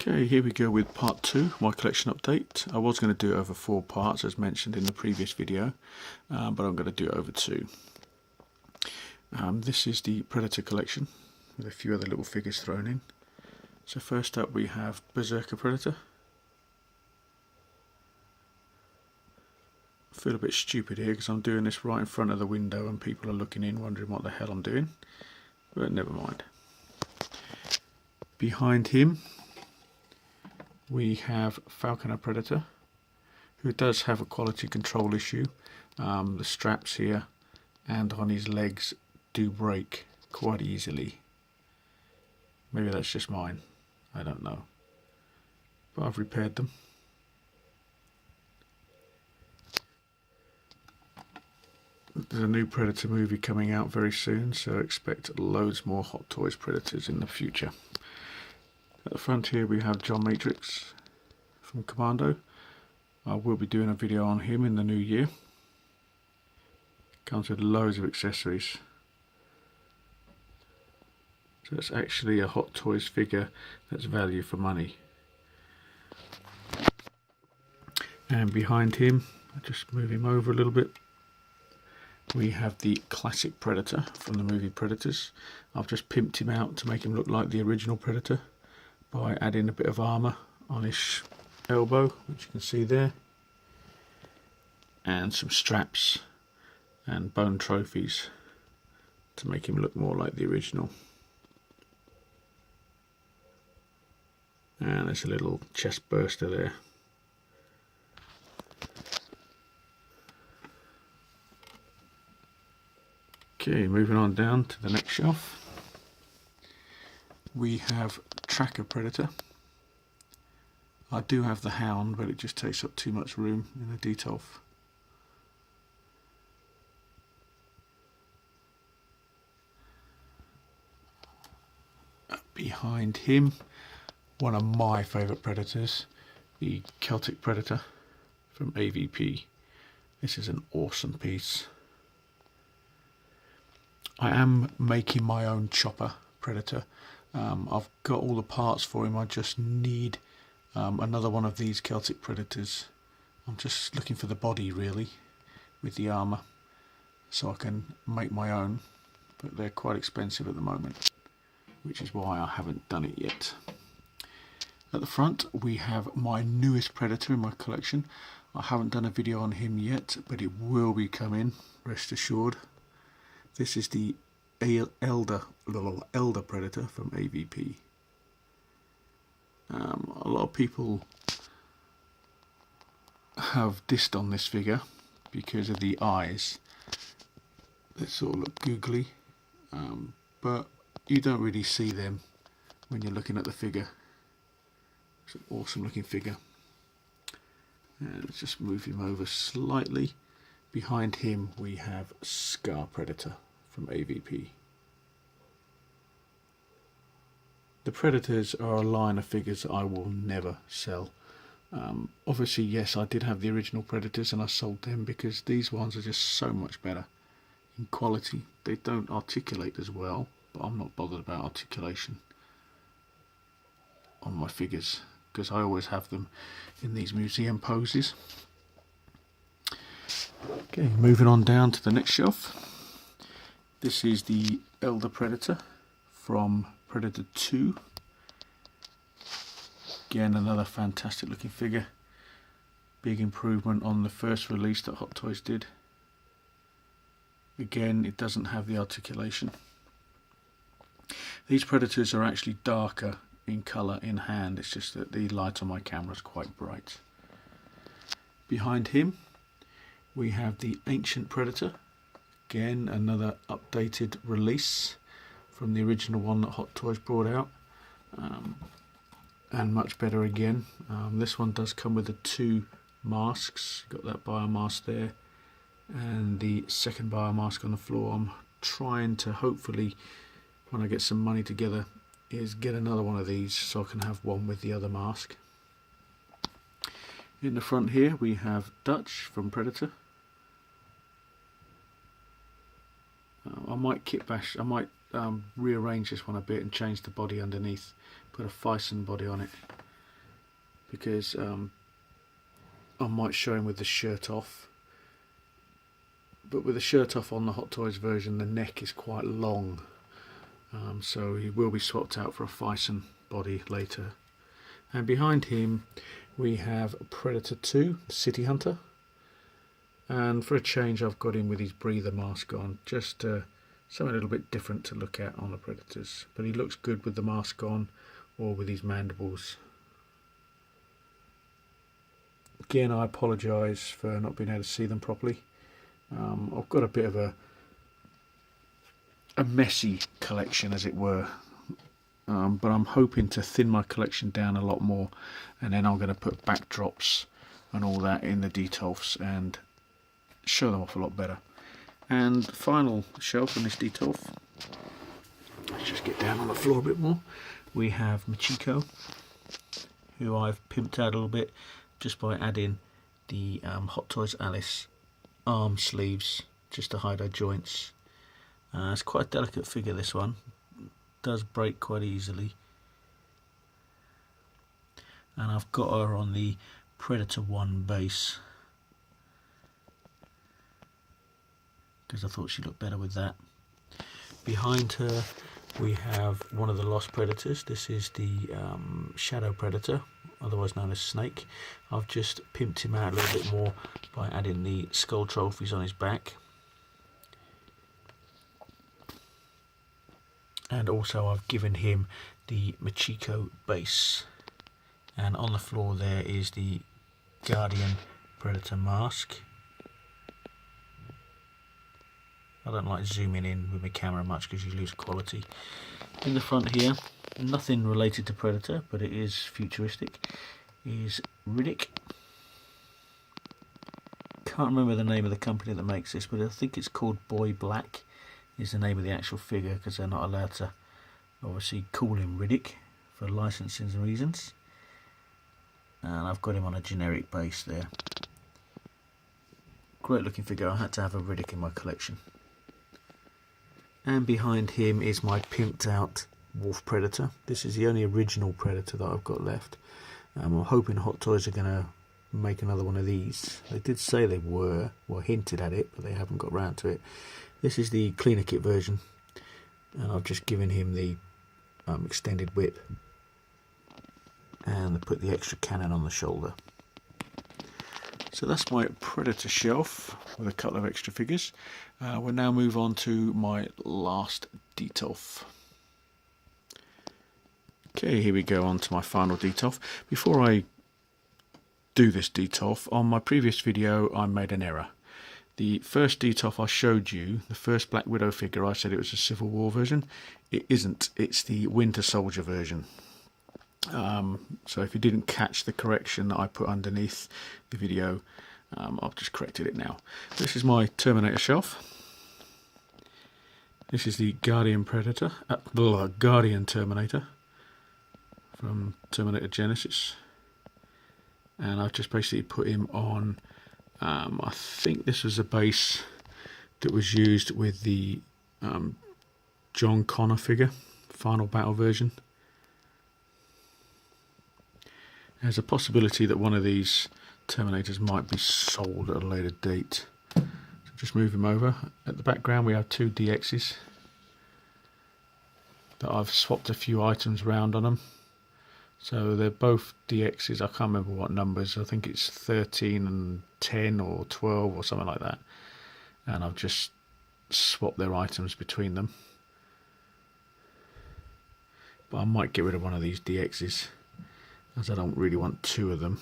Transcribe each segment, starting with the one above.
Okay, here we go with part 2, my collection update. I was going to do it over 4 parts as mentioned in the previous video, but I'm going to do it over 2. This is the Predator collection with a few other little figures thrown in. So first up we have Berserker Predator. I feel a bit stupid here because I'm doing this right in front of the window and people are looking in wondering what the hell I'm doing, but never mind. Behind him we have Falconer Predator, who does have a quality control issue. The straps here and on his legs do break quite easily. Maybe that's just mine, I don't know, but I've repaired them. There's a new Predator movie coming out very soon, so expect loads more Hot Toys Predators in the future. At the front here we have John Matrix from Commando. I will be doing a video on him in the new year. Comes with loads of accessories. So it's actually a Hot Toys figure that's value for money. And behind him, I'll just move him over a little bit, we have the classic Predator from the movie Predators. I've just pimped him out to make him look like the original Predator by adding a bit of armour on his elbow, which you can see there, and some straps and bone trophies to make him look more like the original. And there's a little chest burster there. Okay, moving on down to the next shelf. We have Tracker Predator. I do have the Hound, but it just takes up too much room in the detail. Behind him, one of my favourite Predators, the Celtic Predator from AVP. This is an awesome piece. I am making my own chopper Predator. I've got all the parts for him, I just need another one of these Celtic Predators. I'm just looking for the body really, with the armour, so I can make my own, but they're quite expensive at the moment, which is why I haven't done it yet. At the front we have my newest Predator in my collection. I haven't done a video on him yet, but it will be coming, rest assured. This is the Elder Predator from AVP. A lot of people have dissed on this figure because of the eyes. They sort of look googly, but you don't really see them when you're looking at the figure. It's an awesome looking figure. And let's just move him over slightly. Behind him we have Scar Predator from AVP. The Predators are a line of figures that I will never sell. Obviously, yes, I did have the original Predators and I sold them because these ones are just so much better in quality. They don't articulate as well, but I'm not bothered about articulation on my figures because I always have them in these museum poses. Okay, moving on down to the next shelf. This is the Elder Predator from Predator 2. Again, another fantastic looking figure. Big improvement on the first release that Hot Toys did. Again, it doesn't have the articulation. These Predators are actually darker in colour in hand, it's just that the light on my camera is quite bright. Behind him we have the Ancient Predator. Again, another updated release from the original one that Hot Toys brought out, and much better again. This one does come with the 2 masks. Got that biomask there and the second biomask on the floor. I'm trying to, hopefully when I get some money together, is get another one of these so I can have one with the other mask. In the front here we have Dutch from Predator. I might rearrange this one a bit and change the body underneath, put a Fison body on it, because I might show him with the shirt off. But with the shirt off on the Hot Toys version, the neck is quite long, so he will be swapped out for a Fison body later. And behind him we have Predator 2, City Hunter, and for a change I've got him with his breather mask on, just something a little bit different to look at on the Predators, but he looks good with the mask on or with his mandibles. Again, I apologise for not being able to see them properly. I've got a bit of a messy collection, as it were, but I'm hoping to thin my collection down a lot more, and then I'm going to put backdrops and all that in the detolfs and show them off a lot better. And final shelf on this detolf, let's just get down on the floor a bit more, we have Machiko, who I've pimped out a little bit just by adding the Hot Toys Alice arm sleeves just to hide her joints. It's quite a delicate figure, this one. Does break quite easily. And I've got her on the Predator 1 base because I thought she looked better with that. Behind her we have one of the Lost Predators. This is the Shadow Predator, otherwise known as Snake. I've just pimped him out a little bit more by adding the skull trophies on his back. And also I've given him the Machiko base. And on the floor there is the Guardian Predator mask. I don't like zooming in with my camera much because you lose quality. In the front here, nothing related to Predator, but it is futuristic, is Riddick. Can't remember the name of the company that makes this, but I think it's called Boy Black is the name of the actual figure, because they're not allowed to obviously call him Riddick for licensing reasons. And I've got him on a generic base there. Great looking figure. I had to have a Riddick in my collection. And behind him is my pimped out Wolf Predator. This is the only original Predator that I've got left. I'm hoping Hot Toys are going to make another one of these. They did say they were, well, hinted at it, but they haven't got round to it. This is the cleaner kit version, and I've just given him the extended whip and put the extra cannon on the shoulder. So that's my Predator shelf with a couple of extra figures. We'll now move on to my last detolf. Okay, here we go on to my final detolf. Before I do this detolf, on my previous video I made an error. The first detolf I showed you, the first Black Widow figure, I said it was a Civil War version. It isn't, it's the Winter Soldier version. So if you didn't catch the correction that I put underneath the video, I've just corrected it now. This is my Terminator shelf. This is the Guardian Predator, Guardian Terminator from Terminator Genesis, and I've just basically put him on. I think this was a base that was used with the John Connor figure, Final Battle version. There's a possibility that one of these Terminators might be sold at a later date. So just move him over. At the background we have two DXs that I've swapped a few items around on them. So they're both DXs, I can't remember what numbers, I think it's 13 and 10 or 12 or something like that. And I've just swapped their items between them. But I might get rid of one of these DXs, as I don't really want two of them.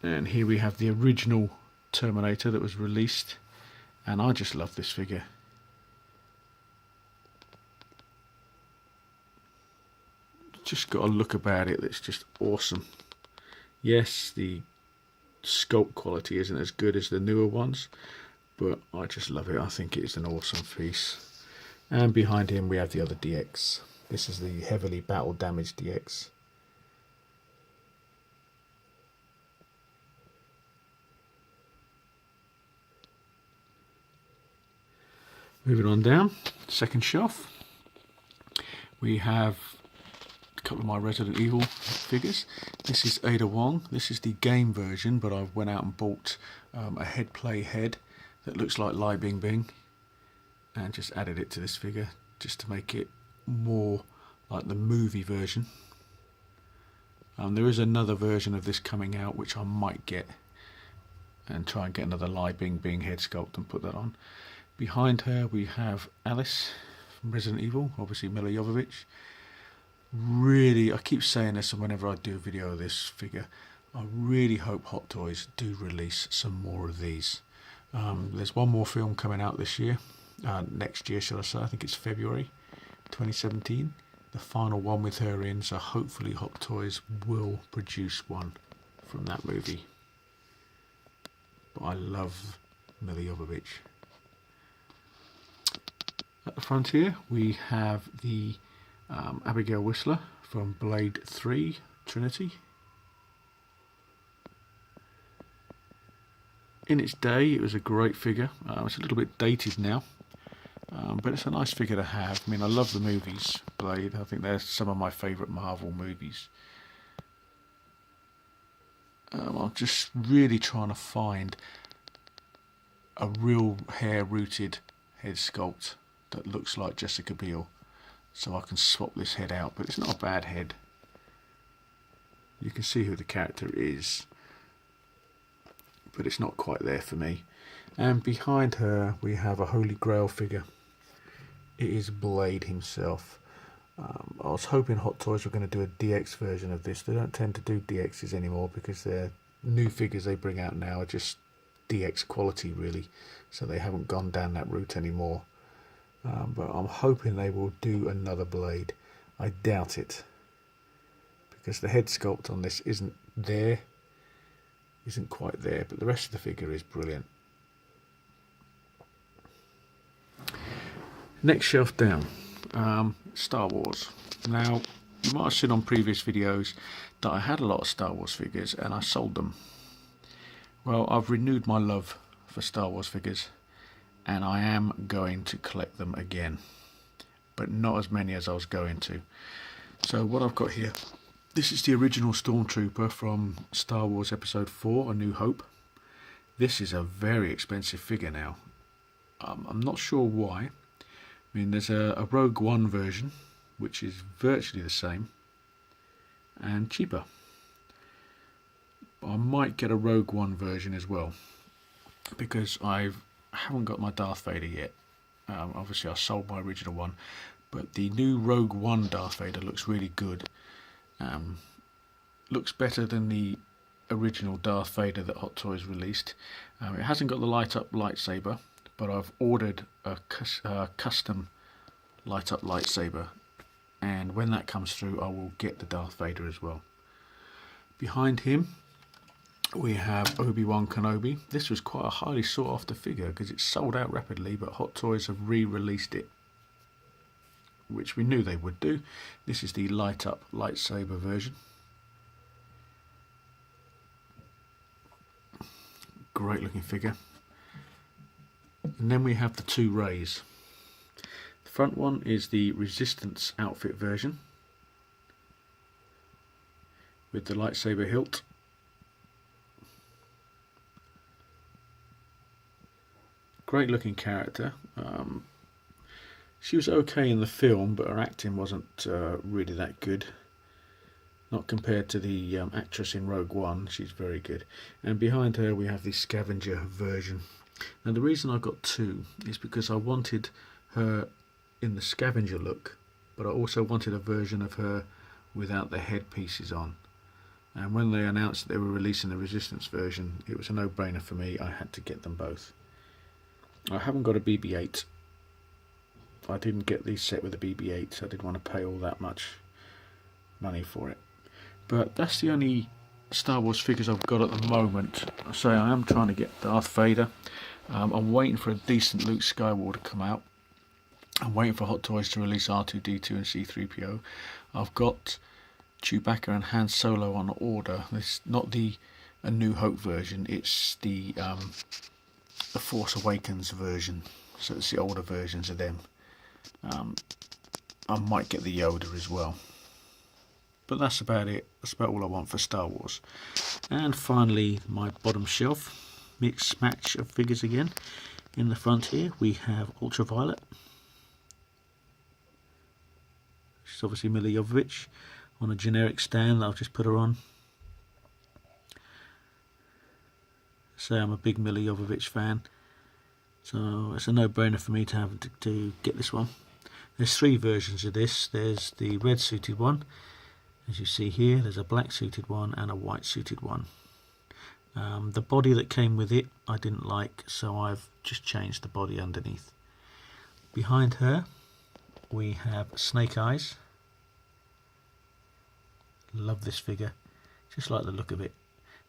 And here we have the original Terminator that was released, and I just love this figure. Just got a look about it that's just awesome. Yes, the sculpt quality isn't as good as the newer ones, but I just love it. I think it's an awesome piece. And behind him we have the other DX. This is the heavily battle damaged DX. Moving on down, second shelf, we have a couple of my Resident Evil figures. This is Ada Wong. This is the game version, but I went out and bought a head play head that looks like Lai Bing Bing, and just added it to this figure just to make it more like the movie version. There is another version of this coming out which I might get and try and get another Lai Bing Bing head sculpt and put that on. Behind her we have Alice from Resident Evil, obviously Milla Jovovich. Really, I keep saying this whenever I do a video of this figure, I really hope Hot Toys do release some more of these. There's one more film coming out this year, next year should I say, I think it's February 2017, the final one with her in, so hopefully Hot Toys will produce one from that movie. But I love Milla Jovovich. At the front here we have the Abigail Whistler from Blade 3 Trinity. In its day it was a great figure. It's a little bit dated now, but it's a nice figure to have. I mean, I love the movies Blade. I think they're some of my favourite Marvel movies. I'm just really trying to find a real hair-rooted head sculpt that looks like Jessica Biel, so I can swap this head out. But it's not a bad head. You can see who the character is, but it's not quite there for me. And behind her we have a Holy Grail figure. It is Blade himself. I was hoping Hot Toys were going to do a DX version of this. They don't tend to do DXs anymore because their new figures they bring out now are just DX quality really, so they haven't gone down that route anymore. But I'm hoping they will do another Blade. I doubt it, because the head sculpt on this isn't quite there, but the rest of the figure is brilliant. Next shelf down, Star Wars. Now, you might have seen on previous videos that I had a lot of Star Wars figures and I sold them. Well, I've renewed my love for Star Wars figures and I am going to collect them again, but not as many as I was going to. So what I've got here, this is the original Stormtrooper from Star Wars Episode 4, A New Hope. This is a very expensive figure now. I'm not sure why. I mean, there's a Rogue One version, which is virtually the same, and cheaper. I might get a Rogue One version as well, because I haven't got my Darth Vader yet. Obviously I sold my original one, but the new Rogue One Darth Vader looks really good. Looks better than the original Darth Vader that Hot Toys released. It hasn't got the light up lightsaber, but I've ordered a custom light up lightsaber, and when that comes through I will get the Darth Vader as well. Behind him we have Obi-Wan Kenobi. This was quite a highly sought after figure because it sold out rapidly, but Hot Toys have re-released it, which we knew they would do. This is the light up lightsaber version. Great looking figure. And then we have the two Reys. The front one is the Resistance outfit version with the lightsaber hilt. Great looking character. She was okay in the film, but her acting wasn't really that good. Not compared to the actress in Rogue One. She's very good. And behind her we have the Scavenger version. Now the reason I got two is because I wanted her in the Scavenger look, but I also wanted a version of her without the headpieces on. And when they announced that they were releasing the Resistance version, it was a no-brainer for me. I had to get them both. I haven't got a BB-8. I didn't get these set with a BB-8, so I didn't want to pay all that much money for it. But that's the only Star Wars figures I've got at the moment. I say I am trying to get Darth Vader. I'm waiting for a decent Luke Skywalker to come out. I'm waiting for Hot Toys to release R2-D2 and C-3PO. I've got Chewbacca and Han Solo on order. It's not the A New Hope version, it's the Force Awakens version. So it's the older versions of them. I might get the Yoda as well. but that's about it. That's about all I want for Star Wars. And finally, my bottom shelf, mixed match of figures again. In the front here we have Ultraviolet, which is obviously Milla Jovovich, on a generic stand that I've just put her on. So I'm a big Milla Jovovich fan, so it's a no-brainer for me to have to get this one. There's three versions of this. There's the red suited one, as you see here. There's a black suited one and a white suited one. The body that came with it I didn't like, so I've just changed the body underneath. Behind her we have Snake Eyes. Love this figure, just like the look of it.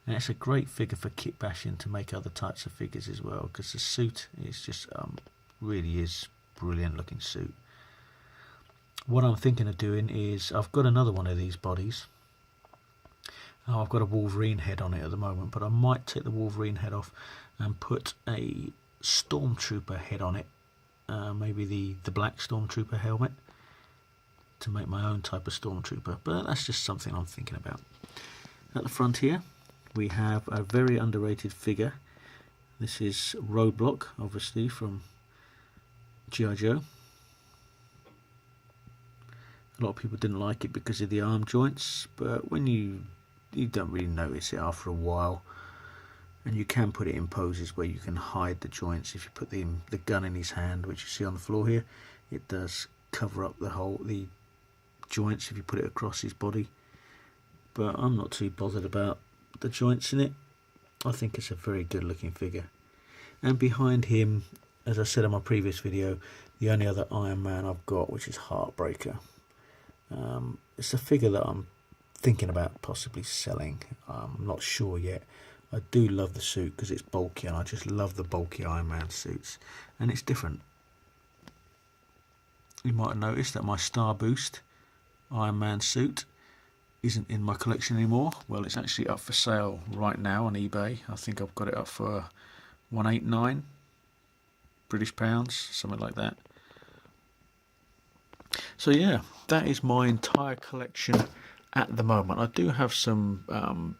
And it's a great figure for kit bashing to make other types of figures as well, because the suit is just really is brilliant looking suit. What I'm thinking of doing is, I've got another one of these bodies. I've got a Wolverine head on it at the moment, but I might take the Wolverine head off and put a Stormtrooper head on it. Maybe the black Stormtrooper helmet, to make my own type of Stormtrooper. But that's just something I'm thinking about. At the front here we have a very underrated figure. This is Roadblock, obviously from G.I. Joe. A lot of people didn't like it because of the arm joints, but when you don't really notice it after a while, and you can put it in poses where you can hide the joints. If you put the gun in his hand, which you see on the floor here, it does cover up the joints if you put it across his body. But I'm not too bothered about the joints in it. I think it's a very good looking figure. And behind him, as I said in my previous video, the only other Iron Man I've got, which is Heartbreaker. It's a figure that I'm thinking about possibly selling. I'm not sure yet. I do love the suit because it's bulky, and I just love the bulky Iron Man suits, and it's different. You might have noticed that my Star Boost Iron Man suit isn't in my collection anymore. Well, it's actually up for sale right now on eBay. I think I've got it up for 189 British pounds, something like that. So yeah, that is my entire collection at the moment. I do have some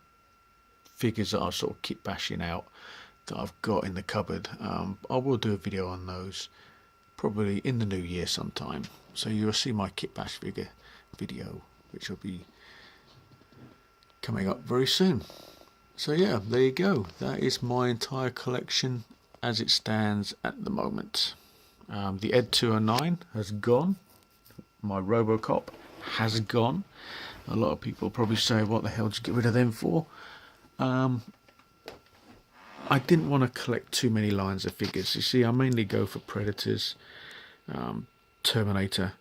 figures that I'm sort of kit bashing out that I've got in the cupboard. I will do a video on those probably in the new year sometime, so you'll see my kit bash figure video, which will be coming up very soon. So yeah, there you go. That is my entire collection as it stands at the moment. The Ed 209 has gone. My Robocop has gone. A lot of people probably say, what the hell did you get rid of them for? I didn't want to collect too many lines of figures. You see, I mainly go for Predators, Terminator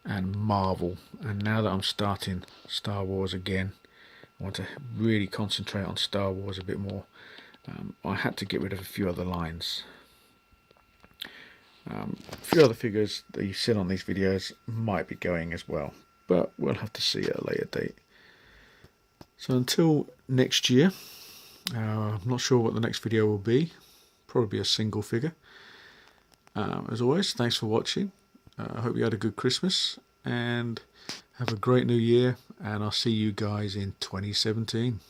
and Marvel. And now that I'm starting Star Wars again, I want to really concentrate on Star Wars a bit more. I had to get rid of a few other lines. A few other figures that you see on these videos might be going as well, but we'll have to see at a later date. So until next year, I'm not sure what the next video will be. Probably a single figure. As always, thanks for watching. I hope you had a good Christmas and have a great new year, and I'll see you guys in 2017.